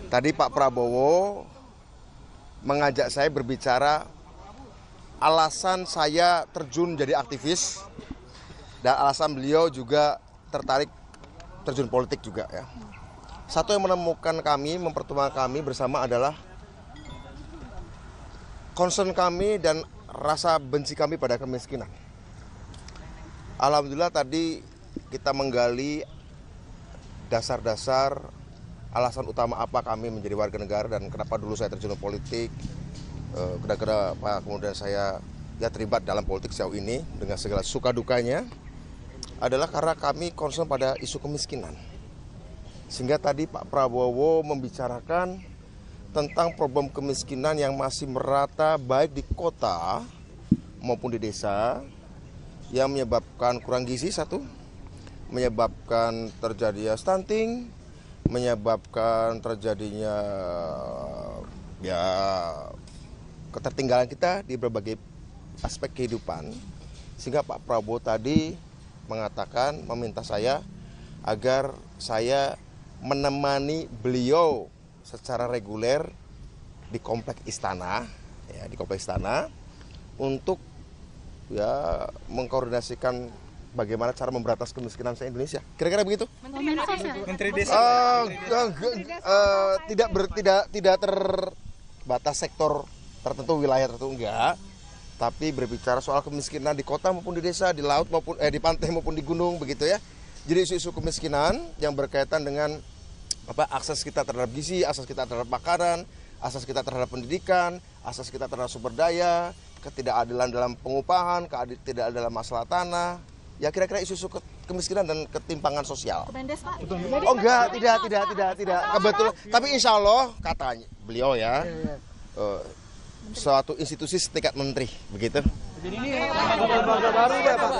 Tadi Pak Prabowo mengajak saya berbicara alasan saya terjun jadi aktivis dan alasan beliau juga tertarik terjun politik juga ya. Satu yang menemukan kami, mempertemukan kami bersama adalah concern kami dan rasa benci kami pada kemiskinan. Alhamdulillah tadi kita menggali dasar-dasar alasan utama apa kami menjadi warga negara dan kenapa dulu saya terjun politik, kenapa kemudian saya terlibat dalam politik sejauh ini dengan segala suka dukanya, adalah karena kami concern pada isu kemiskinan. Sehingga tadi Pak Prabowo membicarakan tentang problem kemiskinan yang masih merata baik di kota maupun di desa, yang menyebabkan kurang gizi satu, menyebabkan terjadinya stunting, menyebabkan terjadinya ketertinggalan kita di berbagai aspek kehidupan. Sehingga Pak Prabowo tadi mengatakan, meminta saya agar saya menemani beliau secara reguler di kompleks istana, ya, di kompleks istana untuk mengkoordinasikan bagaimana cara memberantas kemiskinan se-Indonesia. Kira-kira begitu? Menteri Desa. Tidak terbatas sektor tertentu, wilayah tertentu, enggak. Tapi berbicara soal kemiskinan di kota maupun di desa, di laut maupun di pantai maupun di gunung, begitu ya. Jadi isu-isu kemiskinan yang berkaitan dengan akses kita terhadap gizi, akses kita terhadap makanan, akses kita terhadap pendidikan, akses kita terhadap sumber daya, ketidakadilan dalam pengupahan, ketidakadilan dalam masalah tanah, ya kira-kira isu-isu kemiskinan dan ketimpangan sosial. Kemendes, Pak. Oh enggak, tidak. Kebetulan, tapi insya Allah katanya beliau ya, suatu institusi setingkat menteri, begitu. Jadi ini lembaga baru ya Pak?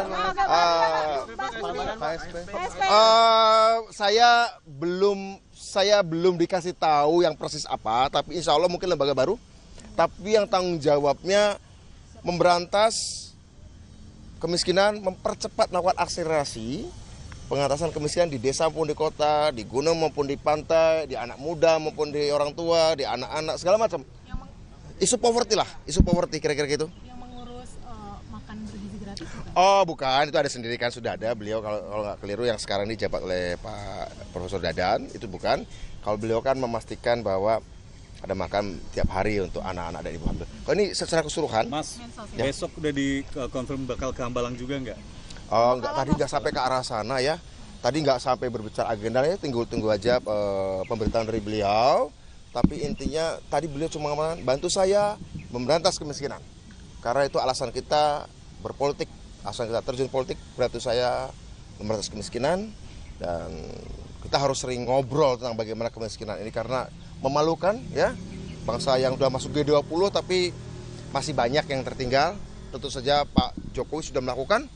Saya belum dikasih tahu yang persis apa, tapi insya Allah mungkin lembaga baru. Tapi yang tanggung jawabnya memberantas kemiskinan, mempercepat melakukan akselerasi pengatasan kemiskinan di desa maupun di kota, di gunung maupun di pantai, di anak muda maupun di orang tua, di anak-anak, segala macam. Isu poverty lah, isu poverty kira-kira gitu. Yang mengurus makan bergizi gratis. Oh bukan, itu ada sendiri kan, sudah ada beliau, kalau nggak keliru yang sekarang dijabat oleh Pak Profesor Dadan, itu bukan. Kalau beliau kan memastikan bahwa ada makan tiap hari untuk anak-anak dan ibu hamil. Kalau ini secara keseluruhan. Mas, ya. Besok udah dikonfirm bakal ke Hambalang juga nggak? Oh enggak, tadi nggak sampai ke arah sana ya. Tadi nggak sampai berbicara agendanya, tunggu aja pemberitaan dari beliau. Tapi intinya tadi beliau cuma mengatakan bantu saya memberantas kemiskinan. Karena itu alasan kita berpolitik, alasan kita terjun politik, bantu saya memberantas kemiskinan. Dan kita harus sering ngobrol tentang bagaimana kemiskinan ini karena memalukan ya, bangsa yang sudah masuk G20 tapi masih banyak yang tertinggal. Tentu saja Pak Jokowi sudah melakukan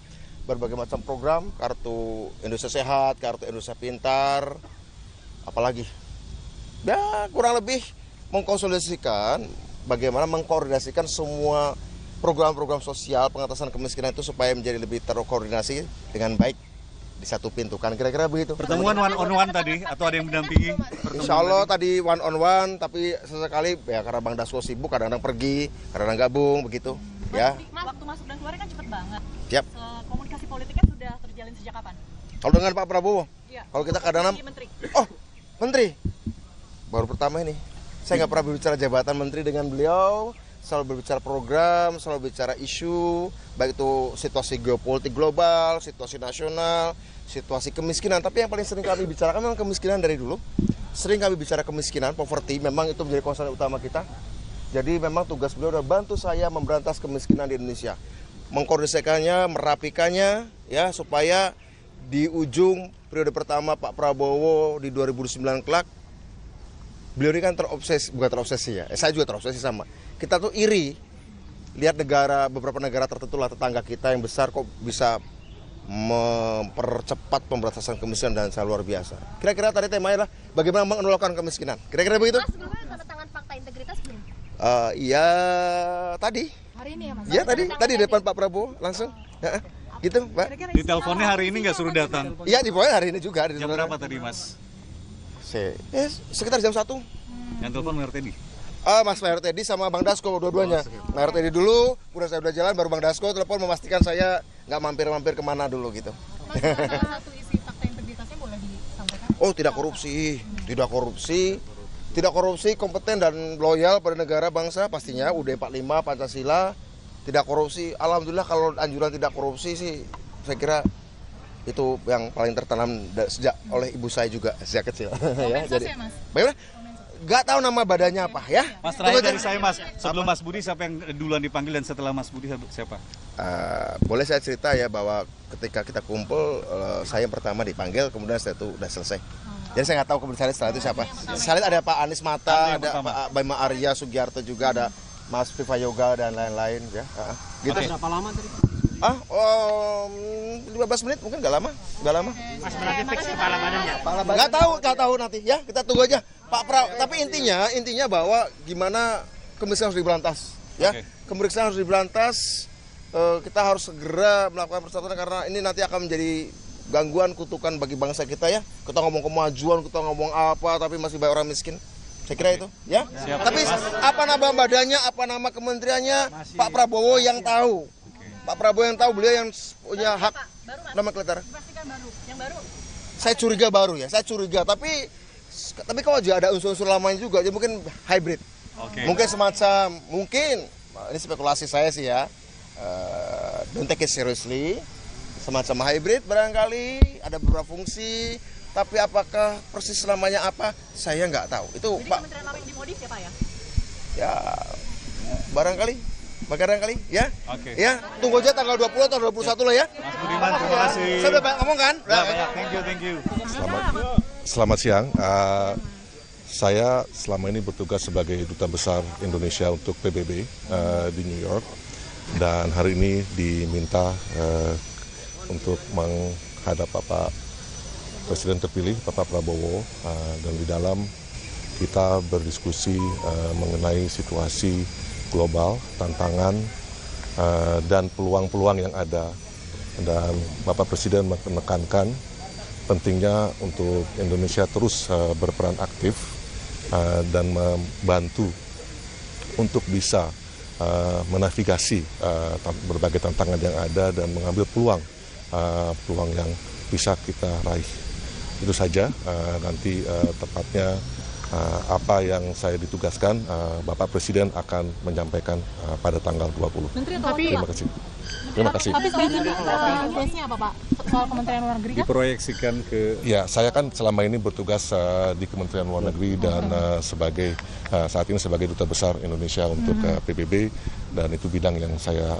berbagai macam program, kartu Indonesia Sehat, kartu Indonesia Pintar, apalagi. Ya kurang lebih mengkonsolidasikan bagaimana mengkoordinasikan semua program-program sosial pengatasan kemiskinan itu supaya menjadi lebih terkoordinasi dengan baik di satu pintu kan, kira-kira begitu. Pertemuan one on one tadi atau ada yang mendampingi? Insya Allah tadi one on one, tapi sesekali ya karena Bang Dasko sibuk, kadang-kadang pergi, kadang-kadang gabung begitu. Ya. Waktu masuk dan keluar kan cepet banget. Siap. Komunikasi politiknya sudah terjalin sejak kapan? Kalau dengan Pak Prabowo, Ya. kalau kita kadang-kadang, menteri, baru pertama ini. Saya nggak pernah berbicara jabatan menteri dengan beliau. Selalu berbicara program, selalu bicara isu, baik itu situasi geopolitik global, situasi nasional, situasi kemiskinan. Tapi yang paling sering kami bicarakan memang kemiskinan dari dulu. Sering kami bicara kemiskinan, poverty, memang itu menjadi concern utama kita. Jadi memang tugas beliau adalah bantu saya memberantas kemiskinan di Indonesia. Mengkoordinasikannya, merapikannya, ya supaya di ujung periode pertama Pak Prabowo di 2009 kelak, beliau ini kan bukan terobsesi ya, saya juga terobsesi sama. Kita tuh iri lihat beberapa negara tertentu lah tetangga kita yang besar kok bisa mempercepat pemberantasan kemiskinan dan sangat luar biasa. Kira-kira tadi temanya adalah bagaimana menolakkan kemiskinan. Kira-kira begitu? Mas, sebelumnya tanda tangan fakta integritas belum? Iya tadi. Hari ini ya Mas? Iya tadi di depan Pak Prabowo langsung. Gitu Mbak. Di teleponnya hari ini nggak suruh datang? Iya di poin hari ini juga. Jam berapa tadi Mas? Sekitar jam 1. Yang telepon Mayor Teddy. Mas Mayor Teddy sama Bang Dasko dua-duanya. Mayor Teddy dulu, kemudian saya udah jalan, baru Bang Dasko telepon memastikan saya nggak mampir-mampir kemana dulu gitu. Mas, salah satu isi fakta integritasnya boleh disampaikan? Oh, tidak korupsi, tidak korupsi, kompeten dan loyal pada negara bangsa pastinya. UUD 45 Pancasila, tidak korupsi. Alhamdulillah kalau anjuran tidak korupsi sih, saya kira itu yang paling tertanam sejak oleh ibu saya juga sejak kecil. Ya, jadi, Mas? Bagaimana? Gak tahu nama badannya apa ya. Mas, terakhir dari saya Mas, sebelum Mas Budi siapa yang duluan dipanggil dan setelah Mas Budi siapa? Boleh saya cerita ya bahwa ketika kita kumpul, saya yang pertama dipanggil, kemudian setelah itu udah selesai. Jadi saya nggak tahu kemudian setelah itu siapa. Saya lihat ada Pak Anies Mata, ada Pak Bima Arya Sugiarto juga, ada Mas Viva Yoga dan lain-lain ya. Gitu. Berapa lama tadi? 15 menit mungkin nggak lama. Mas berarti fix kepala badannya? Nggak tahu nanti ya, kita tunggu aja Pak tapi intinya bahwa gimana kemiskinan harus diberantas ya. Kemiskinan harus diberantas, kita harus segera melakukan persatuan karena ini nanti akan menjadi gangguan, kutukan bagi bangsa kita ya. Kita ngomong kemajuan, kita ngomong apa tapi masih banyak orang miskin. Saya kira itu ya. Tapi apa nama badannya, apa nama kementeriannya, Pak Prabowo yang tahu. Pak Prabowo yang tahu, beliau yang punya hak nama kelihatan. Dipastikan baru, yang baru. Saya curiga tapi kalau juga ada unsur-unsur lamanya juga, jadi mungkin hybrid. Mungkin ini spekulasi saya sih ya, don't take it seriously, semacam hybrid barangkali, ada beberapa fungsi, tapi apakah persis namanya apa, saya nggak tahu. Itu Jadi Pak. kementerian lama yang dimodif ya Pak ya? Ya, barangkali ya. Ya, tunggu aja tanggal 20 atau 21 lah ya. Mas Budiman, terima kasih. Saya udah banyak ngomong kan? Banyak. Thank you. Selamat siang. Saya selama ini bertugas sebagai Duta Besar Indonesia untuk PBB di New York, dan hari ini diminta untuk menghadap Bapak Presiden terpilih, Bapak Prabowo, dan di dalam kita berdiskusi mengenai situasi global, tantangan, dan peluang-peluang yang ada. Dan Bapak Presiden menekankan pentingnya untuk Indonesia terus berperan aktif dan membantu untuk bisa menavigasi berbagai tantangan yang ada dan mengambil peluang yang bisa kita raih. Itu saja, nanti tepatnya apa yang saya ditugaskan, Bapak Presiden akan menyampaikan pada tanggal 20. Terima kasih. Tapi sebenarnya apa Pak? Soal Kementerian Luar Negeri kan? Diproyeksikan ke... Ya, saya kan selama ini bertugas di Kementerian Luar Negeri dan saat ini sebagai Duta Besar Indonesia untuk PBB, dan itu bidang yang saya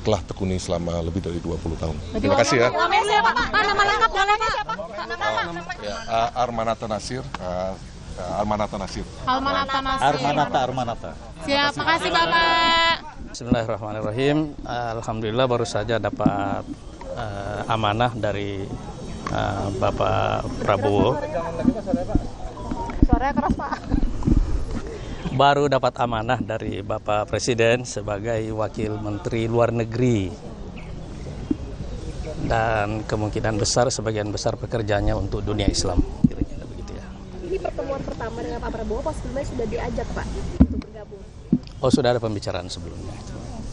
telah tekuni selama lebih dari 20 tahun. Terima kasih ya. Namanya siapa Pak? Nama lengkap siapa? Armanata Nasir. Armanata. Siap, makasih Bapak. Bismillahirrahmanirrahim. Alhamdulillah baru saja dapat amanah dari Bapak Prabowo. Suaranya keras Pak. Baru dapat amanah dari Bapak Presiden sebagai Wakil Menteri Luar Negeri. Dan kemungkinan besar, sebagian besar pekerjaannya untuk dunia Islam. Kira-kira begitu ya. Ini pertemuan pertama dengan Pak Prabowo, apa sebelumnya sudah diajak Pak untuk bergabung? Oh, sudah ada pembicaraan sebelumnya.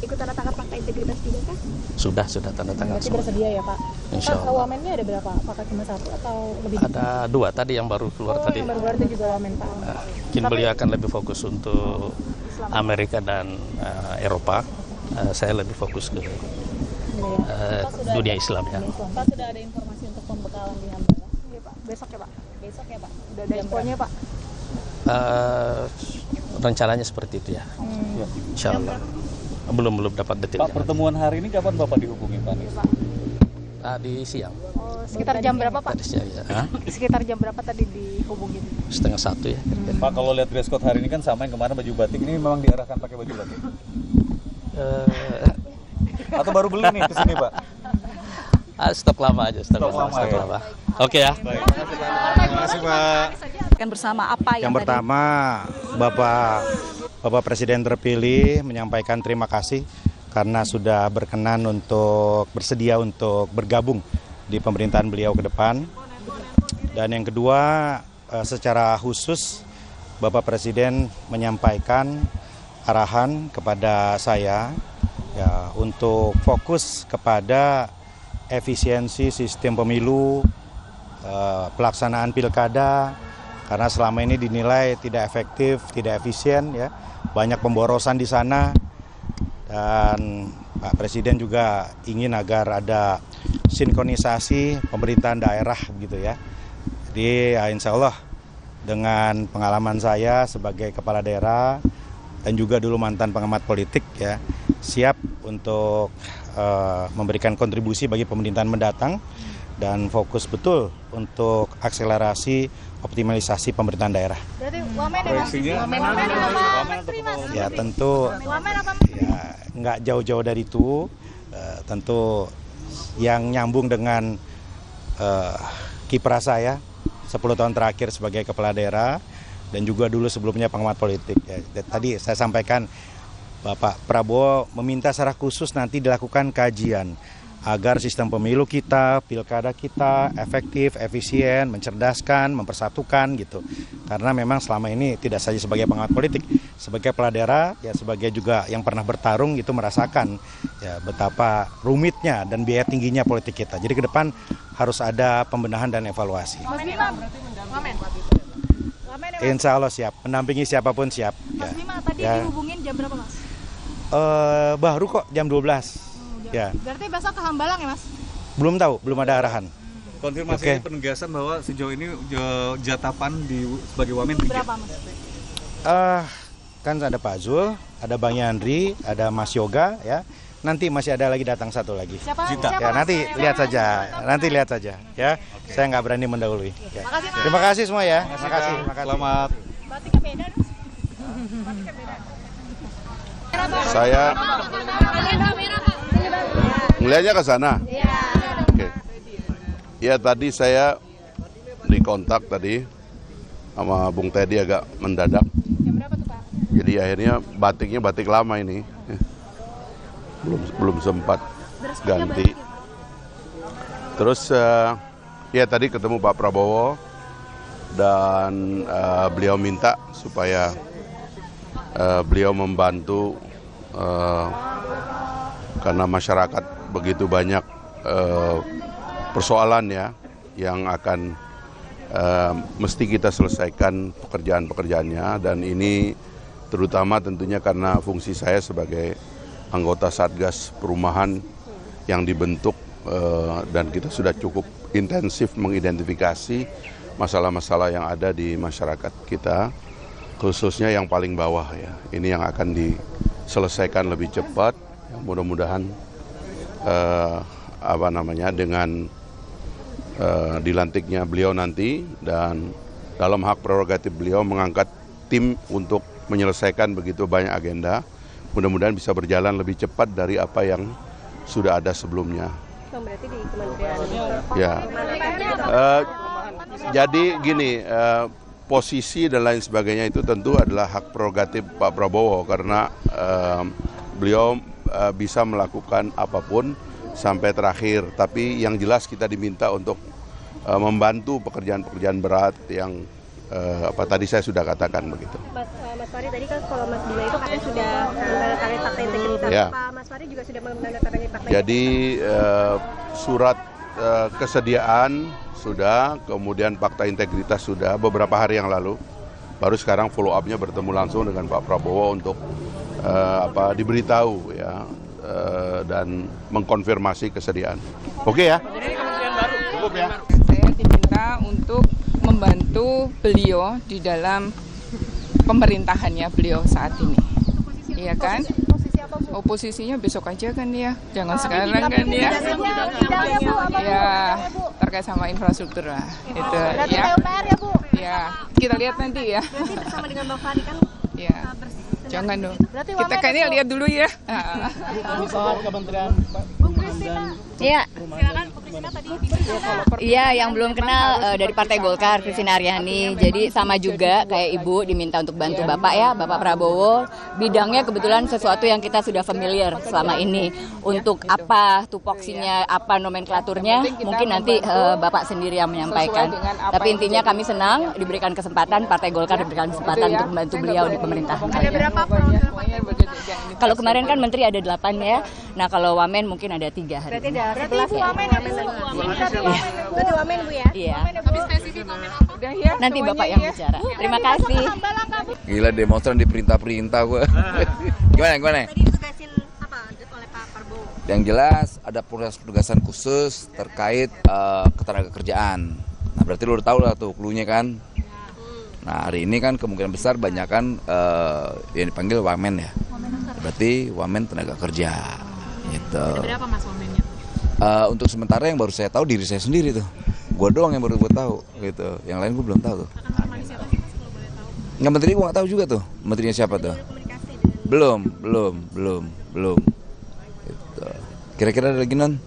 Ikut tanda tangan fakta integritas juga kah? Sudah tanda tangan Berarti semua. bersedia ya Pak? Insya Pak, Allah. wamennya ada berapa? Apakah cuma satu atau lebih? Ada 2 tadi yang baru keluar tadi. Yang baru keluar itu juga wamen Pak. Mungkin beliau akan lebih fokus untuk Amerika dan Eropa. Saya lebih fokus ke dunia Islam ya. Pak, sudah ada informasi untuk pembekalan di Hambala? Iya Pak, besok ya Pak? Besok ya Pak? Udah ada infonya Pak? Rencananya seperti itu ya. Insya Allah. Belum dapat Pak, detailnya. pertemuan hari ini kapan Bapak dihubungi Pak Anies? Tadi siang. Oh, sekitar jam berapa Pak? Tadi siang ya. Hah? Sekitar jam berapa tadi dihubungin? 12:30 ya. Pak, kalau lihat dress code hari ini kan sama yang kemarin baju batik, ini memang diarahkan pakai baju batik? Atau baru beli nih ke sini Pak? Stok lama aja, stok lama ya. lama. Oke ya. Baik. Terima kasih Pak. Kan bersama apa Yang pertama, Bapak Presiden terpilih menyampaikan terima kasih karena sudah berkenan untuk bersedia untuk bergabung di pemerintahan beliau ke depan. Dan yang kedua, secara khusus Bapak Presiden menyampaikan arahan kepada saya ya untuk fokus kepada efisiensi sistem pemilu, pelaksanaan pilkada, karena selama ini dinilai tidak efektif, tidak efisien ya. Banyak pemborosan di sana dan Pak Presiden juga ingin agar ada sinkronisasi pemerintahan daerah gitu ya. Jadi ya insya Allah dengan pengalaman saya sebagai kepala daerah dan juga dulu mantan pengamat politik ya, siap untuk memberikan kontribusi bagi pemerintahan mendatang dan fokus betul untuk akselerasi optimalisasi pemerintahan daerah. Berarti wamen ya Mas? Wamen apa menteri Mas? Ya tentu ya nggak jauh-jauh dari itu, tentu yang nyambung dengan kiprah saya 10 tahun terakhir sebagai kepala daerah dan juga dulu sebelumnya pengamat politik. Ya, tadi saya sampaikan Bapak Prabowo meminta secara khusus nanti dilakukan kajian agar sistem pemilu kita, pilkada kita efektif, efisien, mencerdaskan, mempersatukan gitu. Karena memang selama ini tidak saja sebagai pengamat politik, sebagai kepala daerah, ya sebagai juga yang pernah bertarung itu merasakan ya betapa rumitnya dan biaya tingginya politik kita. Jadi ke depan harus ada pembenahan dan evaluasi. Mas Bima, wamen. Insya Allah siap, mendampingi siapapun siap. Mas Bima, tadi dihubungin jam berapa Mas? Baru kok jam 12. Ya. Berarti besok ke Hambalang ya Mas? Belum tahu, belum ada arahan. Konfirmasi penegasan bahwa sejauh ini jatapan sebagai wamen berapa Mas? Kan ada Pak Zul, ada Bang Yandri, ada Mas Yoga ya. Nanti masih ada lagi datang satu lagi. Siapa? Ya nanti lihat saja ya. Okay. Saya nggak berani mendahului. Ya. Makasih, Mas. Terima kasih semua ya. Terima kasih. Selamat. Batiknya beda Mas. Batiknya beda. Saya melihatnya ke sana. Oke. Ya tadi saya dikontak tadi sama Bung Teddy agak mendadak. Jam berapa tuh Pak? Jadi akhirnya batiknya batik lama ini. Belum sempat ganti. Terus ya tadi ketemu Pak Prabowo dan beliau minta supaya beliau membantu karena masyarakat begitu banyak persoalan ya yang akan mesti kita selesaikan pekerjaan-pekerjaannya, dan ini terutama tentunya karena fungsi saya sebagai anggota Satgas Perumahan yang dibentuk dan kita sudah cukup intensif mengidentifikasi masalah-masalah yang ada di masyarakat kita, khususnya yang paling bawah ya. Ini yang akan diselesaikan lebih cepat. Mudah-mudahan dengan dilantiknya beliau nanti dan dalam hak prerogatif beliau mengangkat tim untuk menyelesaikan begitu banyak agenda, mudah-mudahan bisa berjalan lebih cepat dari apa yang sudah ada sebelumnya. Berarti di Kementerian. Ya. Jadi gini, posisi dan lain sebagainya itu tentu adalah hak prerogatif Pak Prabowo karena beliau bisa melakukan apapun sampai terakhir. Tapi yang jelas kita diminta untuk membantu pekerjaan-pekerjaan berat yang tadi saya sudah katakan begitu. Mas Fahri tadi kan kalau Mas Bima itu katanya sudah menandatangani fakta integritas. Ya. Pak Mas Fahri juga sudah menandatangani fakta integritas. Jadi surat kesediaan sudah, kemudian fakta integritas sudah beberapa hari yang lalu. Baru sekarang follow up-nya bertemu langsung dengan Pak Prabowo untuk diberitahu ya dan mengkonfirmasi kesediaan. Oke ya? Cukup ya? Saya diminta untuk membantu beliau di dalam pemerintahannya beliau saat ini. Iya kan? Oposisinya besok aja kan ya, jangan sekarang kan ya. Ya, terkait sama infrastruktur lah. Itu ya. Ya, kita lihat nanti ya. Berarti bersama dengan Bang Fahri kan? Ya. Jangan dong. Kita kayaknya lihat dulu ya. Bisa Kementerian Bung Kristi Pak. Iya. Silakan Bu Kristina tadi. Iya, yang belum kenal dari Partai Golkar, Christina Aryani. Jadi sama juga kayak Ibu diminta untuk bantu Bapak ya, Bapak Prabowo. Bidangnya kebetulan sesuatu yang kita sudah familiar selama ini. Untuk apa tupoksinya, apa nomenklaturnya, mungkin nanti Bapak sendiri yang menyampaikan. Tapi intinya kami senang diberikan kesempatan, Partai Golkar diberikan kesempatan untuk membantu beliau di pemerintahan. Ada berapa program Partai Golkar? Kalau kemarin kan Menteri ada 8 ya. Nah kalau Wamen mungkin ada 3 hari. Berarti ada Berarti Ibu Wamen ya Bu? Berarti wamen Bu ya? Iya. Tapi spesifik Wamen apa? Nanti Bapak yang bicara. Terima kasih. Gila demonstran diperintah-perintah gue. Gimana? Tadi ditugasin apa oleh Pak Prabowo? Yang jelas ada penugasan khusus terkait ketenagakerjaan. Nah berarti lu udah tahu lah tuh clue-nya kan. Nah hari ini kan kemungkinan besar banyak kan yang dipanggil wamen ya. Berarti wamen tenaga kerja. Gitu. Ada berapa Mas Wamennya? Untuk sementara yang baru saya tahu diri saya sendiri tuh. Gue doang yang baru gue tahu gitu. Yang lain gue belum tahu tuh. Akan menemani siapa sih Mas kalau boleh tahu? Nggak, menteri gue nggak tahu juga tuh. Menterinya siapa tuh? Belum. Gitu. Kira-kira ada lagi non?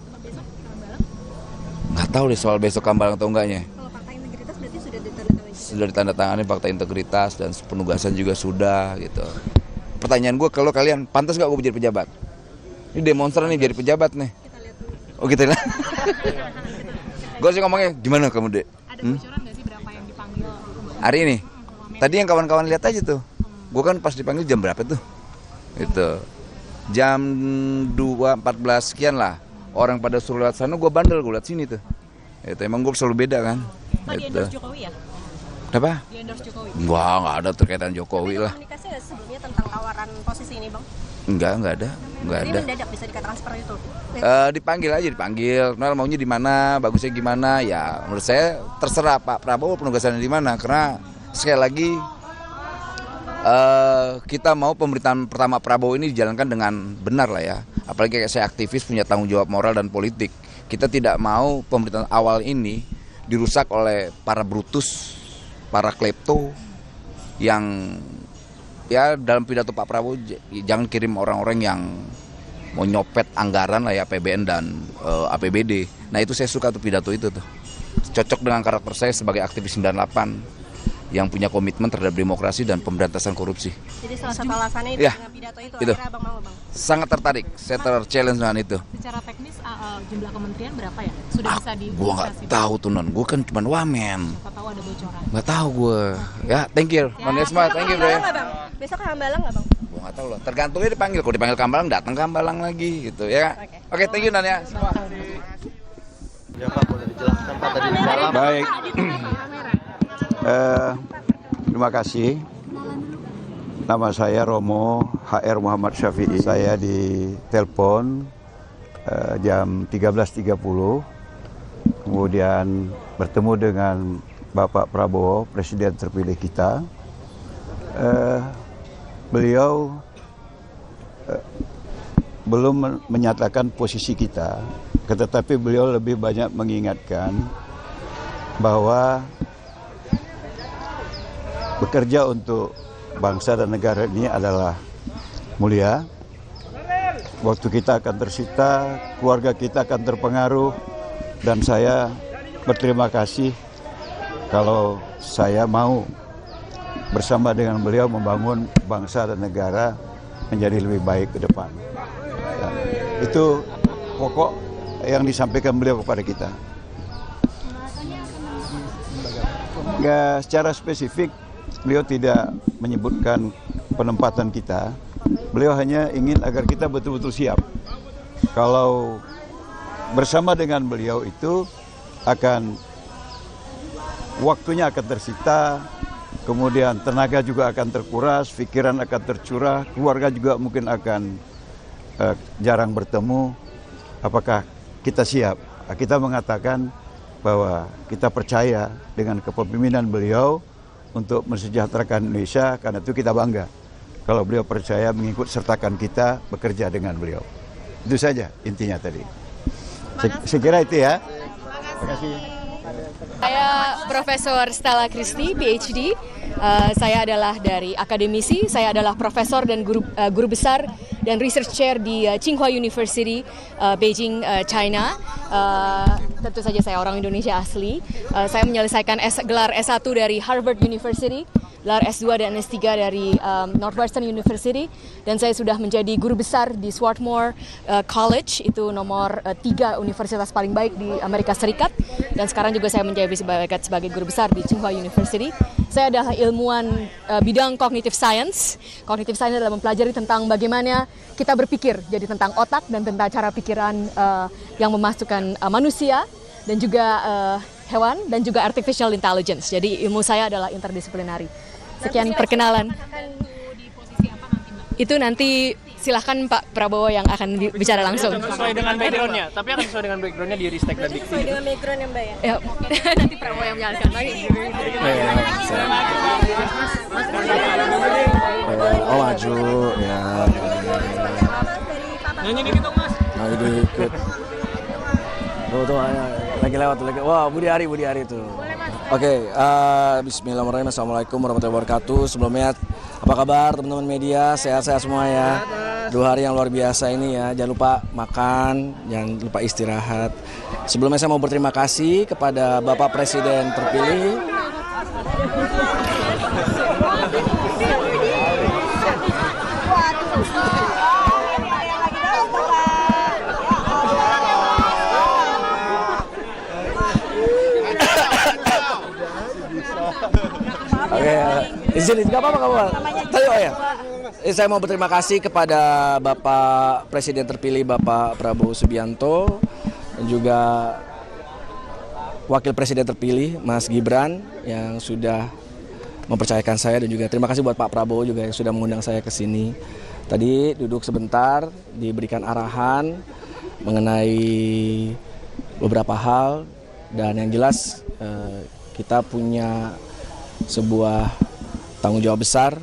Nggak tahu deh soal besok Hambalang atau enggaknya. Kalau fakta integritas berarti sudah ditandatangani. Sudah ditandatangani fakta integritas dan penugasan juga sudah gitu. Pertanyaan gue, kalau kalian pantas nggak gue jadi pejabat? Ini demonstran nih jadi pejabat nih. Oh gitu lah. Gue sih ngomongnya gimana kamu dek? Ada bocoran nggak sih berapa yang dipanggil? Hari ini? Tadi yang kawan-kawan lihat aja tuh. Gue kan pas dipanggil jam berapa tuh? Itu jam 2.14 sekian lah. Orang pada suruh lewat sana, gue bandel gue lihat sini tuh. Itu emang gue selalu beda kan. Pak di endorse Jokowi ya? Apa? Di endorse Jokowi? Wah, nggak ada terkaitan Jokowi lah. Komunikasi nggak sebelumnya tentang tawaran posisi ini Bang? Nggak ada. Jadi mendadak bisa dikatakan seperti itu? Dipanggil aja, Nah, maunya di mana, bagusnya gimana? Ya, menurut saya terserah Pak Prabowo penugasannya di mana. Karena sekali lagi kita mau pemerintahan pertama Prabowo ini dijalankan dengan benar lah ya. Apalagi kayak saya aktivis punya tanggung jawab moral dan politik. Kita tidak mau pemerintahan awal ini dirusak oleh para brutus, para klepto yang ya dalam pidato Pak Prabowo jangan kirim orang-orang yang mau nyopet anggaran lah ya APBN dan APBD. Nah itu saya suka tuh pidato itu tuh. Cocok dengan karakter saya sebagai aktivis 98 yang punya komitmen terhadap demokrasi dan pemberantasan korupsi. Jadi salah satu alasannya itu Ya, dengan pidato itu, itu. akhirnya Abang mau Bang? Sangat tertarik, saya ter-challenge dengan itu. Secara teknis jumlah kementerian berapa ya? Sudah bisa Gue nggak tahu tuh non, gue kan cuma wamen. Siapa tahu ada bocoran. Nggak tahu gue. Ya, thank you, non Esma, thank you bro. Hambalang nggak Bang? Besok ke Hambalang nggak Bang? Gue nggak tahu loh, tergantungnya dipanggil. Kalau dipanggil ke Hambalang, datang ke Hambalang lagi gitu ya. Oke, thank you non ya. Semua. Ya Pak, boleh dijelaskan Pak tadi di dalam. Baik. Terima kasih. Nama saya Romo HR Muhammad Syafi'i. Saya ditelepon jam 13.30. Kemudian bertemu dengan Bapak Prabowo, Presiden terpilih kita. Beliau belum menyatakan posisi kita, tetapi beliau lebih banyak mengingatkan bahwa bekerja untuk bangsa dan negara ini adalah mulia. Waktu kita akan tersita, keluarga kita akan terpengaruh, dan saya berterima kasih kalau saya mau bersama dengan beliau membangun bangsa dan negara menjadi lebih baik ke depan. Dan itu pokok yang disampaikan beliau kepada kita. Nggak secara spesifik, beliau tidak menyebutkan penempatan kita. Beliau hanya ingin agar kita betul-betul siap. Kalau bersama dengan beliau itu waktunya akan tersita, kemudian tenaga juga akan terkuras, pikiran akan tercurah, keluarga juga mungkin akan jarang bertemu. Apakah kita siap? Kita mengatakan bahwa kita percaya dengan kepemimpinan beliau untuk mensejahterakan Indonesia, karena itu kita bangga kalau beliau percaya mengikut sertakan kita bekerja dengan beliau. Itu saja intinya tadi. Saya kira itu ya. Terima kasih. Saya Profesor Stella Christy, PhD, Saya adalah dari akademisi, saya adalah profesor dan guru besar dan research chair di Tsinghua University, Beijing, China. Tentu saja saya orang Indonesia asli. Saya menyelesaikan gelar S1 dari Harvard University, gelar S2 dan S3 dari Northwestern University, dan saya sudah menjadi guru besar di Swarthmore College, itu nomor 3 universitas paling baik di Amerika Serikat, dan sekarang juga saya menjabat sebagai guru besar di Tsinghua University. Saya adalah ilmuwan bidang cognitive science. Cognitive science adalah mempelajari tentang bagaimana kita berpikir, jadi tentang otak dan tentang cara pikiran yang memasukkan manusia dan juga hewan dan juga artificial intelligence. Jadi ilmu saya adalah interdisiplinari. Sekian perkenalan. Itu nanti silahkan Pak Prabowo yang akan bicara langsung. Sesuai dengan backgroundnya, tapi akan sesuai dengan backgroundnya di Ristek dan Dikti. Sesuai dengan background ya Mbak ya? Nanti Prabowo yang menjalankan. Oh maju ya. Nyanyi dikit dong Mas. Nyanyi dikit. Tuh lagi lewat lagi. Wah Budi Ari tuh. Oke, bismillahirrahmanirrahim. Assalamualaikum warahmatullahi wabarakatuh. Sebelumnya apa kabar teman-teman media? Sehat-sehat semua ya. 2 hari yang luar biasa ini ya. Jangan lupa makan, jangan lupa istirahat. Sebelumnya saya mau berterima kasih kepada Bapak Presiden terpilih. Oke, izin nggak apa-apa. Tayo ya. Saya mau berterima kasih kepada Bapak Presiden terpilih Bapak Prabowo Subianto dan juga Wakil Presiden terpilih Mas Gibran yang sudah mempercayakan saya, dan juga terima kasih buat Pak Prabowo juga yang sudah mengundang saya ke sini. Tadi duduk sebentar, diberikan arahan mengenai beberapa hal, dan yang jelas kita punya sebuah tanggung jawab besar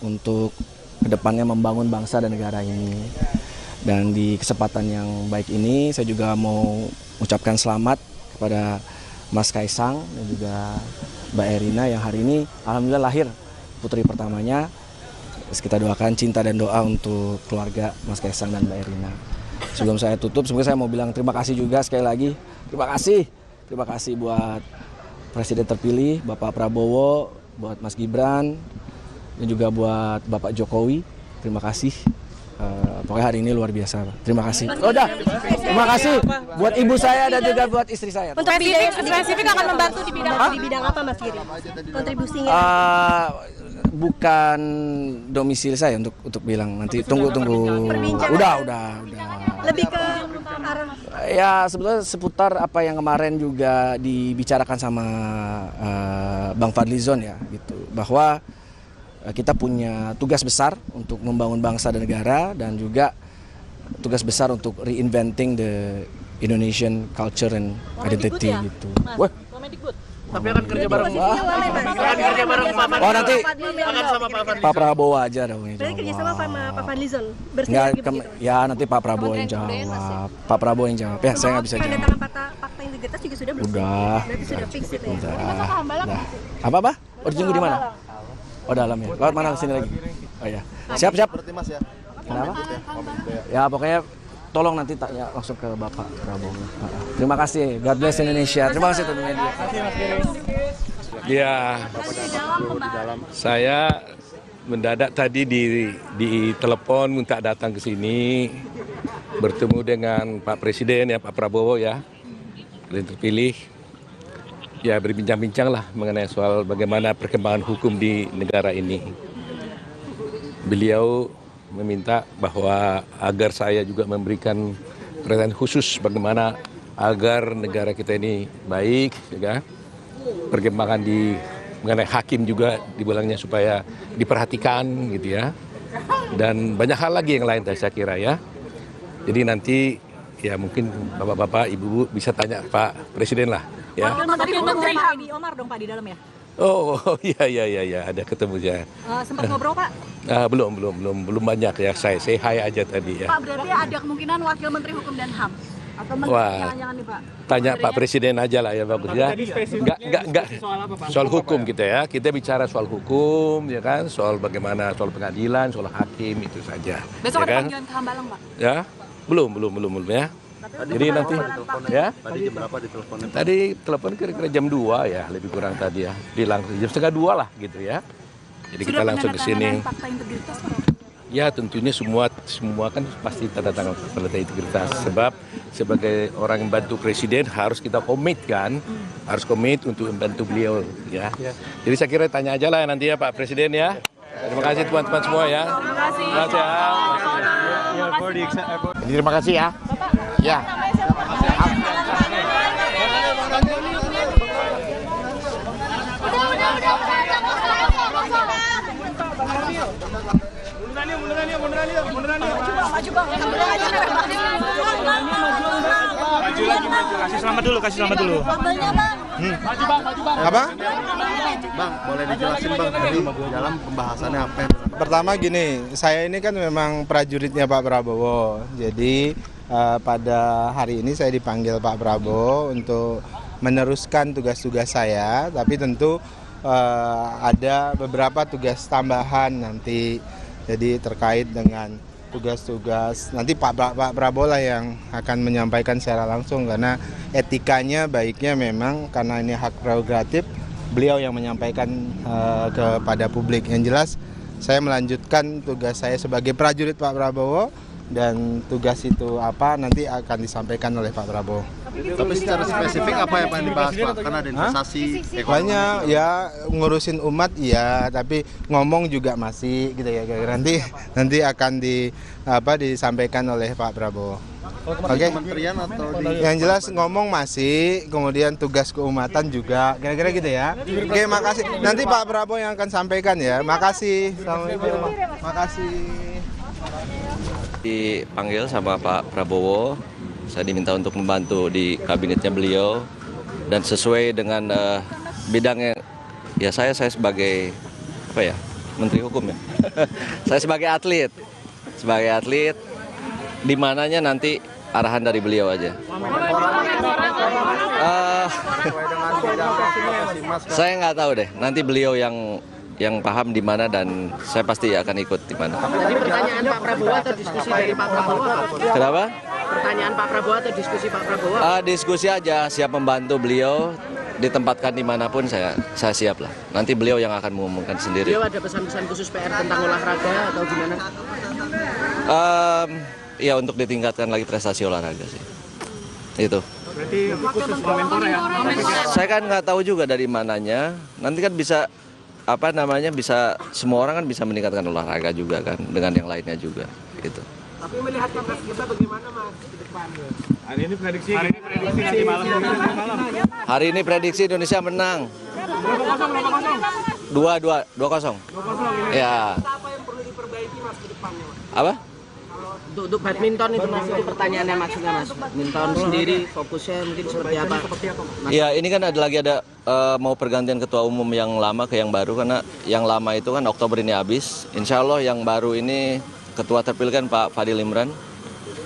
untuk kedepannya membangun bangsa dan negara ini. Dan di kesempatan yang baik ini saya juga mau ucapkan selamat kepada Mas Kaisang dan juga Mbak Erina yang hari ini alhamdulillah lahir putri pertamanya. Kita doakan cinta dan doa untuk keluarga Mas Kaisang dan Mbak Erina. Sebelum saya tutup, sebenarnya saya mau bilang terima kasih juga sekali lagi. Terima kasih buat Presiden terpilih Bapak Prabowo, buat Mas Gibran, dan juga buat Bapak Jokowi. Terima kasih. Pokoknya hari ini luar biasa. Terima kasih. Terima kasih buat ibu saya dan juga buat istri saya. Untuk spesifik akan membantu di bidang apa Mas Giri? Kontribusinya? Bukan domisili saya untuk bilang, nanti tunggu. Udah. Lebih ke arah ya sebetulnya seputar apa yang kemarin juga dibicarakan sama Bang Fadlizon ya gitu, bahwa kita punya tugas besar untuk membangun bangsa dan negara, dan juga tugas besar untuk reinventing the Indonesian culture and identity gitu. Wah. Tapi akan kerja bareng. Oh nanti Pak Prabowo aja dong. Berarti kerja sama Pak Fadlizon bersama gitu. Ya nanti Pak Prabowo yang jawab. Pak Prabowo yang jawab. Ya saya nggak bisa jawab. Fakta integritas juga sudah belum? Udah. Berarti sudah fix itu ya. Udah. Apa? Oh ditunggu di mana? Oh dalam ya. Lewat mana sini lagi? Oh ya. Siap. Berarti Mas ya. Kenapa? Ya pokoknya tolong nanti tanya langsung ke Bapak Prabowo. Terima kasih. God bless Indonesia. Terima kasih teman media. Ya, saya mendadak tadi di telepon minta datang ke sini, bertemu dengan Pak Presiden ya, Pak Prabowo ya, yang terpilih. Ya berbincang-bincang lah mengenai soal bagaimana perkembangan hukum di negara ini. Beliau meminta bahwa agar saya juga memberikan perhatian khusus bagaimana agar negara kita ini baik, ya. Perkembangan mengenai hakim juga dibilangnya supaya diperhatikan gitu ya. Dan banyak hal lagi yang lain saya kira ya. Jadi nanti ya mungkin bapak-bapak, ibu-ibu bisa tanya Pak Presiden lah ya. Tapi Pak Edi Omar dong Pak di dalam ya? Oh iya ada ketemu ya. Sempat ngobrol Pak? Belum banyak ya, saya say hi aja tadi ya. Pak berarti ada kemungkinan Wakil Menteri Hukum dan HAM Wah, tanya Pak Presiden aja lah ya bagus ya. Enggak soal hukum kita ya. Kita bicara soal hukum ya kan, soal bagaimana soal pengadilan, soal hakim itu saja. Besok ya ada kan? panggilan ke Hambalang, Pak? Ya, belum ya. Jadi nanti ya. Tadi jam berapa diteleponnya? Tadi telepon kira-kira jam 2 ya, lebih kurang tadi ya. Di langsung jam 1:30 lah gitu ya. Jadi kita langsung ke sini. Fakta integritas, Pak? Ya tentunya semua kan pasti tanda tangan fakta integritas. Sebab sebagai orang yang bantu presiden harus kita komit kan, harus komit untuk membantu beliau ya. Jadi saya kira tanya aja lah nanti ya Pak Presiden ya. Terima kasih teman-teman semua ya. Terima kasih. Terima kasih ya. Ya. Kasih selamat dulu. Apa? Bang, boleh dijelasin Bang tadi dalam pembahasannya apa? Pertama gini, saya ini kan memang prajuritnya Pak Prabowo. Jadi pada hari ini saya dipanggil Pak Prabowo untuk meneruskan tugas-tugas saya, tapi tentu ada beberapa tugas tambahan nanti. Jadi terkait dengan tugas-tugas nanti Pak Prabowo lah yang akan menyampaikan secara langsung, karena etikanya baiknya memang karena ini hak prerogatif beliau yang menyampaikan kepada publik. Yang jelas saya melanjutkan tugas saya sebagai prajurit Pak Prabowo, dan tugas itu apa nanti akan disampaikan oleh Pak Prabowo. Tapi secara spesifik apa yang dibahas Pak? Karena ada investasi ekonomi. Banyak ya, ngurusin umat ya, tapi ngomong juga masih gitu ya. Nanti akan disampaikan oleh Pak Prabowo. Oke. Kementerian atau Yang jelas ngomong masih, kemudian tugas keumatan juga, kira-kira gitu ya. Oke, makasih. Nanti Pak Prabowo yang akan sampaikan ya. Makasih. Assalamualaikum. Makasih. Dipanggil sama Pak Prabowo, saya diminta untuk membantu di kabinetnya beliau, dan sesuai dengan bidangnya ya saya sebagai Menteri Hukum ya. Saya sebagai atlet di mananya nanti arahan dari beliau aja. Saya nggak tahu deh, nanti beliau yang paham di mana, dan saya pasti akan ikut di mana. Tadi pertanyaan Pak Prabowo atau diskusi dari Pak Prabowo apa? Kenapa? Pertanyaan Pak Prabowo atau diskusi Pak Prabowo? Diskusi aja, siap membantu beliau, ditempatkan dimanapun saya siap lah. Nanti beliau yang akan mengumumkan sendiri. Beliau ada pesan-pesan khusus PR tentang olahraga atau gimana? Ya untuk ditingkatkan lagi prestasi olahraga sih. Itu. Berarti khusus Kemenpora ya? Saya kan nggak tahu juga dari mananya. Nanti kan bisa bisa semua orang kan bisa meningkatkan olahraga juga kan dengan yang lainnya juga gitu. Tapi melihat Mas Gibran bagaimana Mas ke depan? Hari ini prediksi nanti malam. Hari ini prediksi Indonesia menang. 2-0. Ya. Apa yang perlu diperbaiki Mas ke depannya? Apa? Untuk badminton itu Mas, itu pertanyaannya maksudnya Mas. Badminton sendiri fokusnya mungkin seperti apa? Mas? Ya ini kan ada mau pergantian ketua umum yang lama ke yang baru, karena yang lama itu kan Oktober ini habis. Insya Allah yang baru ini ketua terpilih kan Pak Fadil Imran,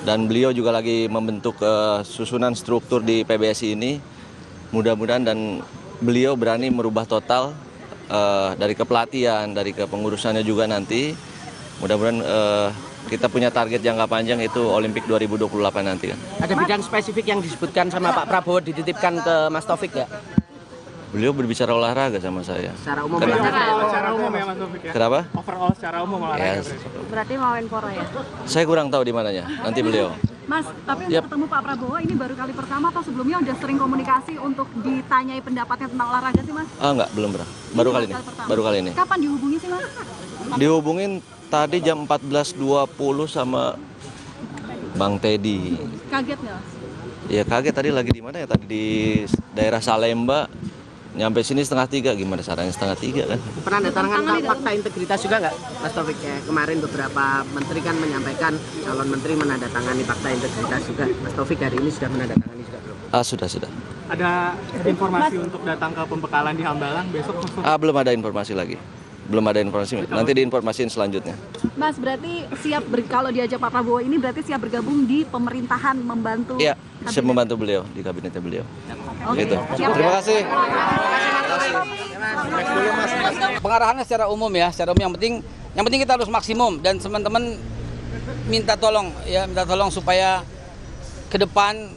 dan beliau juga lagi membentuk susunan struktur di PBSI ini. Mudah-mudahan dan beliau berani merubah total dari kepelatihan, dari kepengurusannya juga nanti. Mudah-mudahan kita punya target jangka panjang itu Olimpik 2028 nanti kan. Ada bidang spesifik yang disebutkan sama Pak Prabowo dititipkan ke Mas Taufik ya? Beliau berbicara olahraga sama saya. Secara umum ya Mas Taufik ya? Kenapa? Overall secara umum olahraga. Berarti mau Menpora ya? Saya kurang tahu di mananya, nanti beliau. Mas, tapi untuk ketemu Pak Prabowo ini baru kali pertama atau sebelumnya udah sering komunikasi untuk ditanyai pendapatnya tentang olahraga sih Mas? Enggak, belum pernah. Baru kali ini. Kapan dihubungi sih Mas? Dihubungin tadi jam 14.20 sama Bang Teddy. Kaget nggak Mas? Ya kaget, tadi lagi di mana ya? Tadi di daerah Salemba. Nyampe sini 2:30, gimana caranya 2:30 kan? Penandatangan fakta integritas juga nggak, Mas Taufik ya? Kemarin beberapa menteri kan menyampaikan calon menteri menandatangani fakta integritas juga. Mas Taufik hari ini sudah menandatangani juga belum? Sudah. Ada informasi untuk datang ke pembekalan di Hambalang besok? Belum ada informasi lagi. Belum ada informasi, nanti diinformasiin selanjutnya. Mas, berarti siap kalau diajak Pak Prabowo ini berarti siap bergabung di pemerintahan membantu? Iya, siap membantu beliau di kabinetnya beliau. Oke. Gitu. Terima kasih. Pengarahannya secara umum ya, yang penting kita harus maksimum dan teman-teman minta tolong supaya ke depan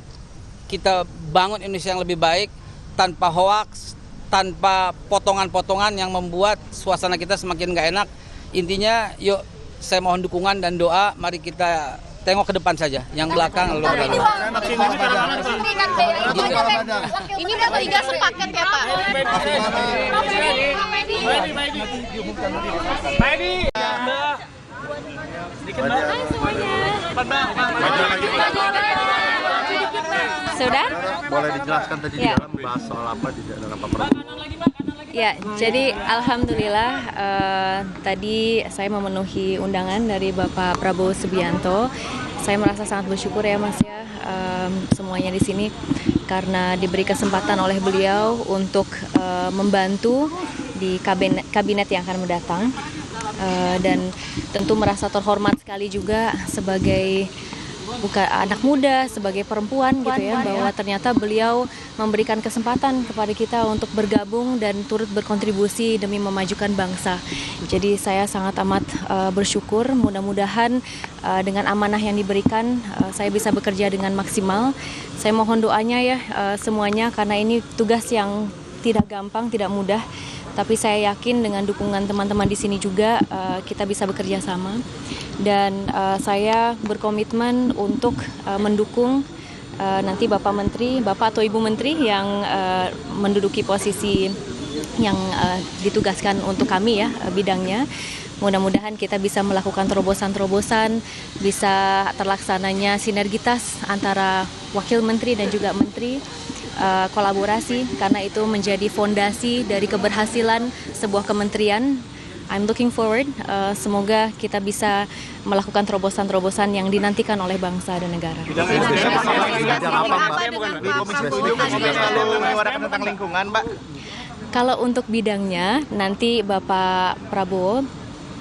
kita bangun Indonesia yang lebih baik tanpa hoaks, tanpa potongan-potongan yang membuat suasana kita semakin nggak enak. Intinya, yuk saya mohon dukungan dan doa, mari kita tengok ke depan saja, yang belakang lalu Ini bertiga sepakat ya Pak? Sudah? Boleh dijelaskan tadi di dalam bahas soal apa di dalam Pak Prabowo? Ya, jadi alhamdulillah tadi saya memenuhi undangan dari Bapak Prabowo Subianto. Saya merasa sangat bersyukur ya Mas ya, semuanya di sini karena diberi kesempatan oleh beliau untuk membantu di kabinet yang akan mendatang. Dan tentu merasa terhormat sekali juga sebagai anak muda, sebagai perempuan gitu ya, bahwa ternyata beliau memberikan kesempatan kepada kita untuk bergabung dan turut berkontribusi demi memajukan bangsa. Jadi saya sangat amat bersyukur, mudah-mudahan dengan amanah yang diberikan saya bisa bekerja dengan maksimal. Saya mohon doanya ya semuanya, karena ini tugas yang tidak gampang, tidak mudah. Tapi saya yakin dengan dukungan teman-teman di sini juga kita bisa bekerja sama. Dan saya berkomitmen untuk mendukung nanti Bapak Menteri, Bapak atau Ibu Menteri yang menduduki posisi yang ditugaskan untuk kami ya bidangnya. Mudah-mudahan kita bisa melakukan terobosan-terobosan, bisa terlaksananya sinergitas antara Wakil Menteri dan juga Menteri. Kolaborasi, karena itu menjadi fondasi dari keberhasilan sebuah kementerian. I'm looking forward, semoga kita bisa melakukan terobosan-terobosan yang dinantikan oleh bangsa dan negara. Kalau untuk bidangnya, nanti Bapak Prabowo,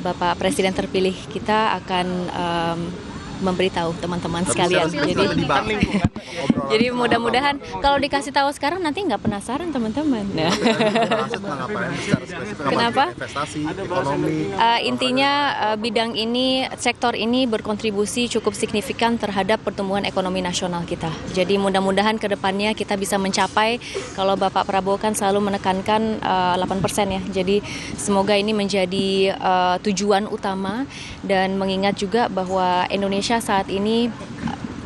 Bapak Presiden terpilih kita akan memberitahu teman-teman sekalian. Jadi mudah-mudahan kalau dikasih tahu sekarang nanti nggak penasaran teman-teman. Kenapa? Intinya bidang ini, sektor ini berkontribusi cukup signifikan terhadap pertumbuhan ekonomi nasional kita. Jadi mudah-mudahan ke depannya kita bisa mencapai, kalau Bapak Prabowo kan selalu menekankan 8% ya. Jadi semoga ini menjadi tujuan utama, dan mengingat juga bahwa Indonesia saat ini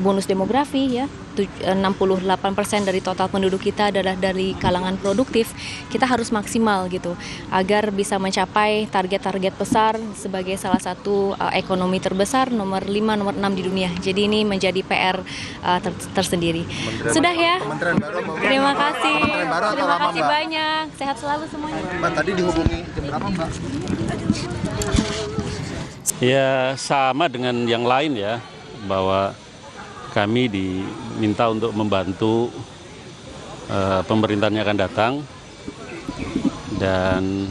bonus demografi ya, 68% dari total penduduk kita adalah dari kalangan produktif. Kita harus maksimal gitu agar bisa mencapai target-target besar sebagai salah satu ekonomi terbesar nomor 5, nomor 6 di dunia. Jadi ini menjadi PR tersendiri. Sudah ya? Terima kasih. Terima kasih banyak. Sehat selalu semuanya. Mbak, tadi dihubungi jam berapa, Mbak? Ya sama dengan yang lain ya, bahwa kami diminta untuk membantu pemerintahan yang akan datang, dan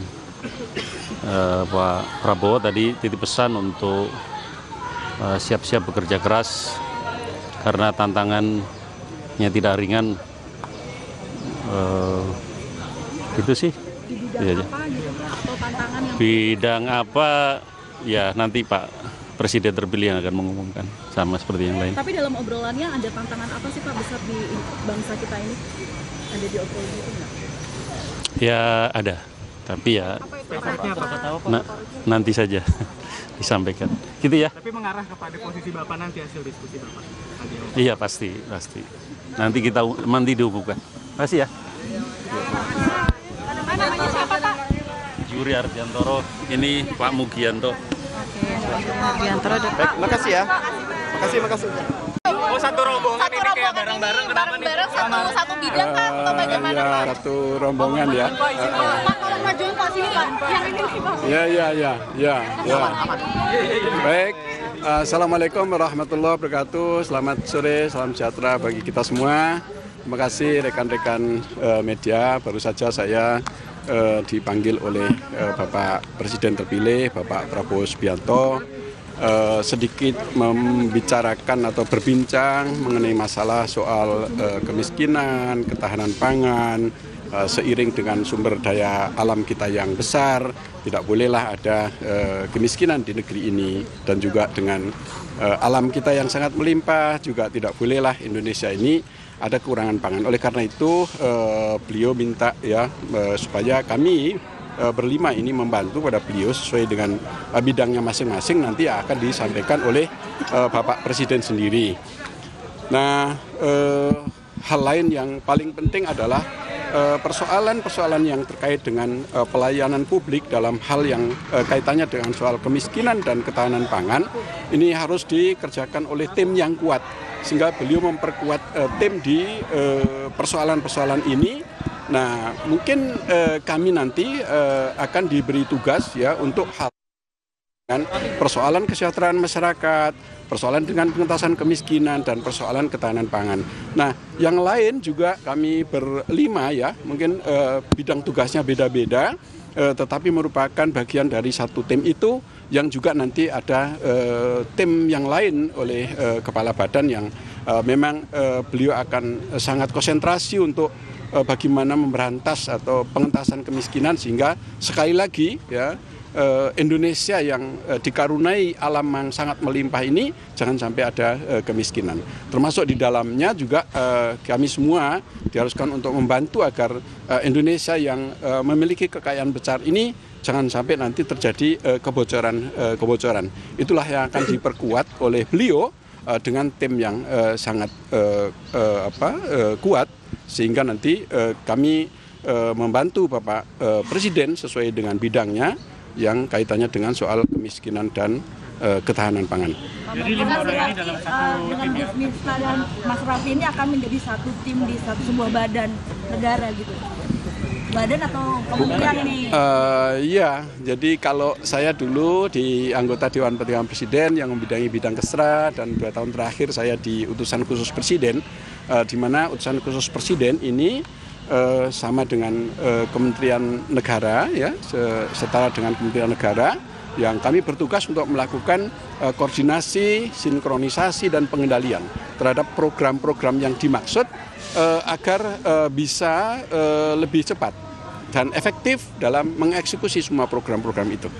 Pak Prabowo tadi titip pesan untuk siap-siap bekerja keras karena tantangannya tidak ringan. Itu sih. Di bidang apa gitu Pak, atau tantangan yang bidang apa? Ya nanti Pak Presiden terpilih yang akan mengumumkan, sama seperti yang lain. Tapi dalam obrolannya ada tantangan apa sih Pak besar di bangsa kita ini? Ada di obrolan itu nggak? Ya ada, tapi ya nanti saja disampaikan. Gitu ya. Tapi mengarah kepada posisi Bapak nanti hasil diskusi Bapak? Iya pasti. Nanti kita diumumkan. Terima kasih ya. Namanya siapa Pak? Yuri Ardiantoro, ini Pak Mugianto. Baik, makasih ya. Makasih. Oh, satu rombongan ini kayak bareng-bareng, kenapa nih? Bareng satu bidang kan atau bagaimana Pak? Satu rombongan ya. Pak, tolong majuin Pak sini Pak. Yang ini sih Pak. Ya. Baik. Assalamualaikum warahmatullahi wabarakatuh. Selamat sore, salam sejahtera bagi kita semua. Terima kasih rekan-rekan media. Baru saja saya dipanggil oleh Bapak Presiden terpilih, Bapak Prabowo Subianto, sedikit membicarakan atau berbincang mengenai masalah soal kemiskinan, ketahanan pangan, seiring dengan sumber daya alam kita yang besar, tidak bolehlah ada kemiskinan di negeri ini, dan juga dengan alam kita yang sangat melimpah, juga tidak bolehlah Indonesia ini ada kekurangan pangan. Oleh karena itu beliau minta ya supaya kami berlima ini membantu pada beliau sesuai dengan bidangnya masing-masing, nanti akan disampaikan oleh Bapak Presiden sendiri. Nah, hal lain yang paling penting adalah persoalan-persoalan yang terkait dengan pelayanan publik dalam hal yang kaitannya dengan soal kemiskinan dan ketahanan pangan, ini harus dikerjakan oleh tim yang kuat, sehingga beliau memperkuat tim di persoalan-persoalan ini. Nah, mungkin kami nanti akan diberi tugas ya untuk hal dengan persoalan kesejahteraan masyarakat, persoalan dengan pengentasan kemiskinan, dan persoalan ketahanan pangan. Nah, yang lain juga kami berlima ya, mungkin bidang tugasnya beda-beda, tetapi merupakan bagian dari satu tim itu, yang juga nanti ada tim yang lain oleh kepala badan yang memang beliau akan sangat konsentrasi untuk bagaimana memberantas atau pengentasan kemiskinan, sehingga sekali lagi ya Indonesia yang dikarunai alam yang sangat melimpah ini jangan sampai ada kemiskinan. Termasuk di dalamnya juga kami semua diharuskan untuk membantu agar Indonesia yang memiliki kekayaan besar ini jangan sampai nanti terjadi kebocoran. Itulah yang akan diperkuat oleh beliau dengan tim yang sangat kuat, sehingga nanti kami membantu Bapak Presiden sesuai dengan bidangnya yang kaitannya dengan soal kemiskinan dan ketahanan pangan. Jadi 5 orang ini dalam satu tim ya? Misna dan Mas Raffi ini akan menjadi satu tim di sebuah badan negara gitu? Badan atau kementerian ini? Iya, jadi kalau saya dulu di anggota Dewan Pertimbangan Presiden yang membidangi bidang kesra, dan 2 tahun terakhir saya di utusan khusus Presiden, di mana utusan khusus Presiden ini sama dengan Kementerian Negara ya, setara dengan Kementerian Negara, yang kami bertugas untuk melakukan koordinasi, sinkronisasi, dan pengendalian terhadap program-program yang dimaksud agar bisa lebih cepat dan efektif dalam mengeksekusi semua program-program itu.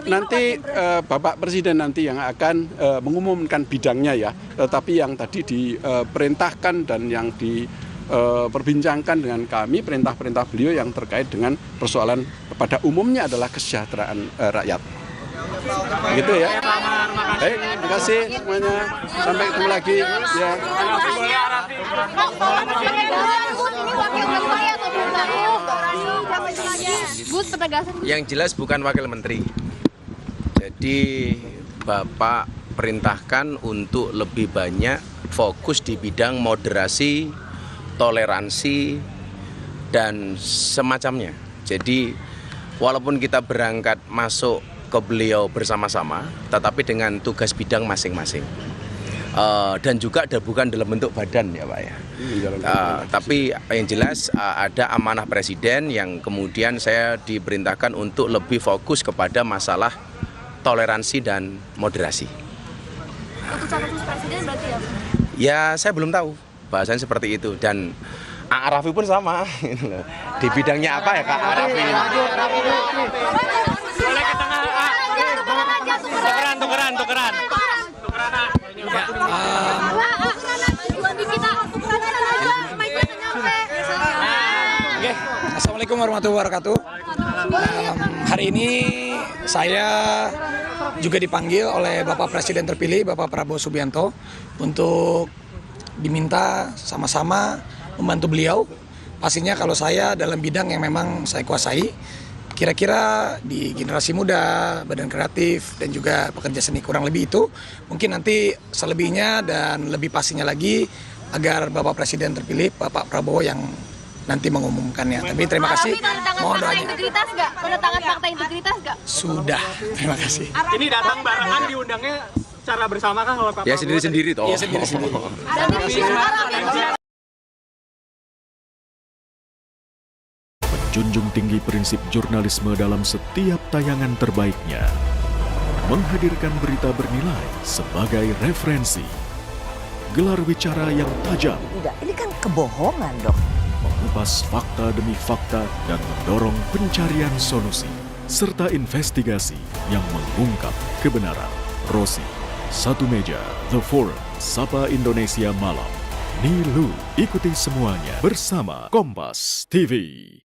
Nanti Bapak Presiden nanti yang akan mengumumkan bidangnya ya, tapi yang tadi diperintahkan dan yang diperbincangkan dengan kami, perintah-perintah beliau yang terkait dengan persoalan pada umumnya adalah kesejahteraan rakyat. Gitu ya. Baik, terima kasih semuanya. Sampai ketemu lagi ya. Yang jelas bukan wakil menteri. Jadi Bapak perintahkan untuk lebih banyak fokus di bidang moderasi, toleransi, dan semacamnya. Jadi walaupun kita berangkat masuk ke beliau bersama-sama, tetapi dengan tugas bidang masing-masing. Dan juga bukan dalam bentuk badan ya Pak ya. Tapi yang jelas ada amanah Presiden yang kemudian saya diperintahkan untuk lebih fokus kepada masalah toleransi dan moderasi. Keputusan Presiden berarti ya? Ya saya belum tahu bahasanya seperti itu, dan Arafi pun sama. Di bidangnya apa ya Kak Arafi? Boleh ke tengah. Tukeran. Assalamualaikum warahmatullahi wabarakatuh. Hari ini saya juga dipanggil oleh Bapak Presiden terpilih, Bapak Prabowo Subianto, untuk diminta sama-sama membantu beliau. Pastinya kalau saya dalam bidang yang memang saya kuasai, kira-kira di generasi muda, badan kreatif, dan juga pekerja seni, kurang lebih itu. Mungkin nanti selebihnya dan lebih pastinya lagi agar Bapak Presiden terpilih, Bapak Prabowo, yang nanti mengumumkannya. Tapi terima kasih. Mohon doanya. Integritas nggak? Pendatangan fakta integritas nggak? Sudah, terima kasih. Ini datang barengan diundangnya secara bersama kan kalau Pak Prabowo? Ya sendiri-sendiri toh. Ya sendiri-sendiri. menjunjung tinggi prinsip jurnalisme dalam setiap tayangan terbaiknya. Menghadirkan berita bernilai sebagai referensi. Gelar bicara yang tajam. Tidak, ini kan kebohongan dong. Mengupas fakta demi fakta dan mendorong pencarian solusi. Serta investigasi yang mengungkap kebenaran. Rosi, Satu Meja, The Forum, Sapa Indonesia Malam. Nilu, ikuti semuanya bersama Kompas TV.